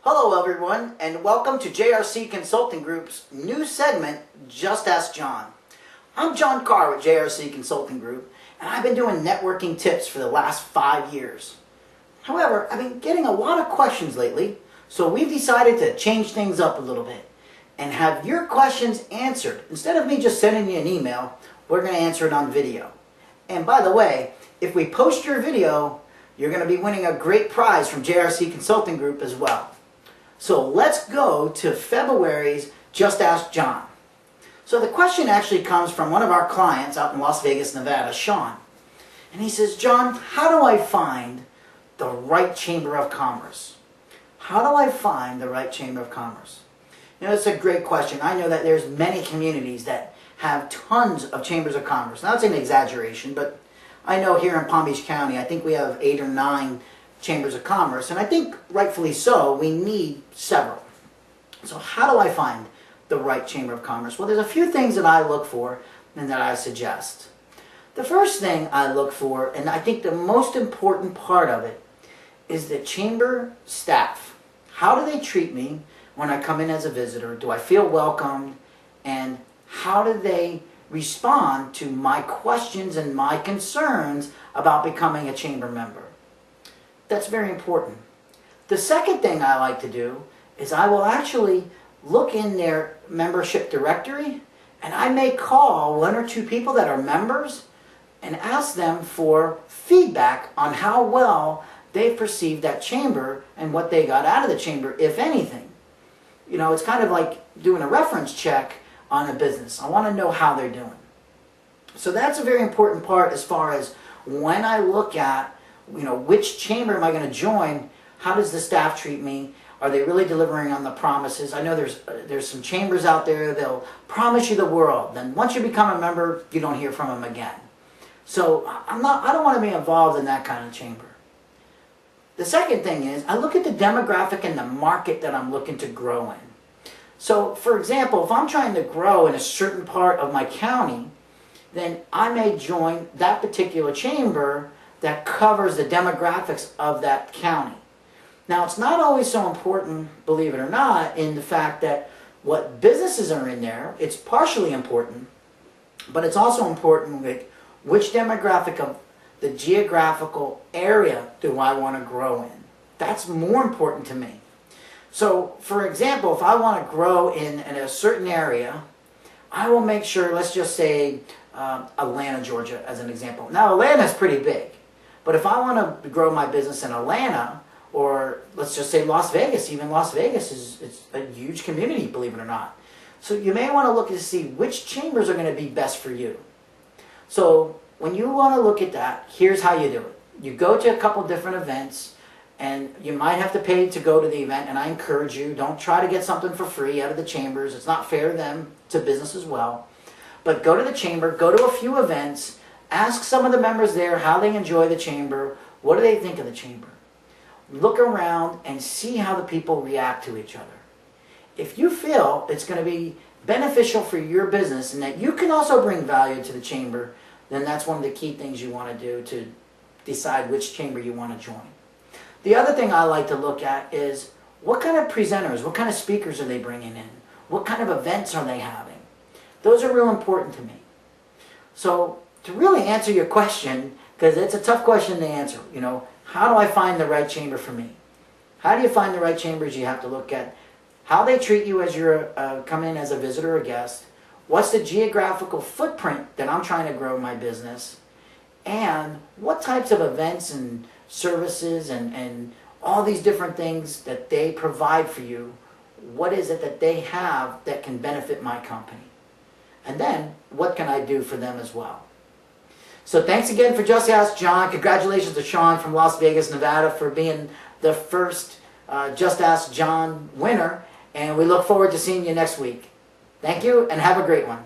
Hello everyone, and welcome to JRC Consulting Group's new segment, Just Ask John. I'm John Carr with JRC Consulting Group, and I've been doing networking tips for the last 5 years. However, I've been getting a lot of questions lately, so we've decided to change things up a little bit and have your questions answered. Instead of me just sending you an email, we're going to answer it on video. And by the way, if we post your video, you're going to be winning a great prize from JRC Consulting Group as well. So let's go to February's Just Ask John. So the question actually comes from one of our clients out in Las Vegas, Nevada, Sean. And he says, John, how do I find the right Chamber of Commerce? How do I find the right Chamber of Commerce? You know, it's a great question. I know that there's many communities that have tons of Chambers of Commerce. Now, that's an exaggeration, but I know here in Palm Beach County, I think we have 8 or 9 Chambers of Commerce, and I think rightfully so, we need several. So how do I find the right Chamber of Commerce? Well, there's a few things that I look for and that I suggest. The first thing I look for, and I think the most important part of it, is the chamber staff. How do they treat me when I come in as a visitor? Do I feel welcomed? And how do they respond to my questions and my concerns about becoming a chamber member? That's very important. The second thing I like to do is I will actually look in their membership directory, and I may call 1 or 2 people that are members and ask them for feedback on how well they perceived that chamber and what they got out of the chamber, if anything. You know, it's kind of like doing a reference check on a business. I want to know how they're doing. So that's a very important part as far as when I look at, you know, which chamber am I going to join? How does the staff treat me? Are they really delivering on the promises? I know there's some chambers out there, they'll promise you the world. Then once you become a member, you don't hear from them again. So I don't want to be involved in that kind of chamber. The second thing is I look at the demographic and the market that I'm looking to grow in. So for example, if I'm trying to grow in a certain part of my county, then I may join that particular chamber that covers the demographics of that county. Now, it's not always so important, believe it or not, in the fact that what businesses are in there. It's partially important, but it's also important with which demographic of the geographical area do I want to grow in. That's more important to me. So, for example, if I want to grow in a certain area, I will make sure, let's just say Atlanta, Georgia, as an example. Now, Atlanta is pretty big. But if I want to grow my business in Atlanta, or let's just say Las Vegas, even Las Vegas is a huge community, believe it or not. So you may want to look to see which chambers are going to be best for you. So when you want to look at that, here's how you do it. You go to a couple different events, and you might have to pay to go to the event, and I encourage you, don't try to get something for free out of the chambers. It's not fair to them, to business as well. But go to the chamber, go to a few events, ask some of the members there how they enjoy the chamber. What do they think of the chamber? Look around and see how the people react to each other. If you feel it's going to be beneficial for your business and that you can also bring value to the chamber, then that's one of the key things you want to do to decide which chamber you want to join. The other thing I like to look at is what kind of presenters, what kind of speakers are they bringing in? What kind of events are they having? Those are real important to me. So to really answer your question, because it's a tough question to answer, you know, how do I find the right chamber for me? How do you find the right chambers? You have to look at how they treat you as you're come in as a visitor or guest. What's the geographical footprint that I'm trying to grow my business? And what types of events and services and all these different things that they provide for you, what is it that they have that can benefit my company? And then, what can I do for them as well? So thanks again for Just Ask John. Congratulations to Sean from Las Vegas, Nevada for being the first Just Ask John winner. And we look forward to seeing you next week. Thank you and have a great one.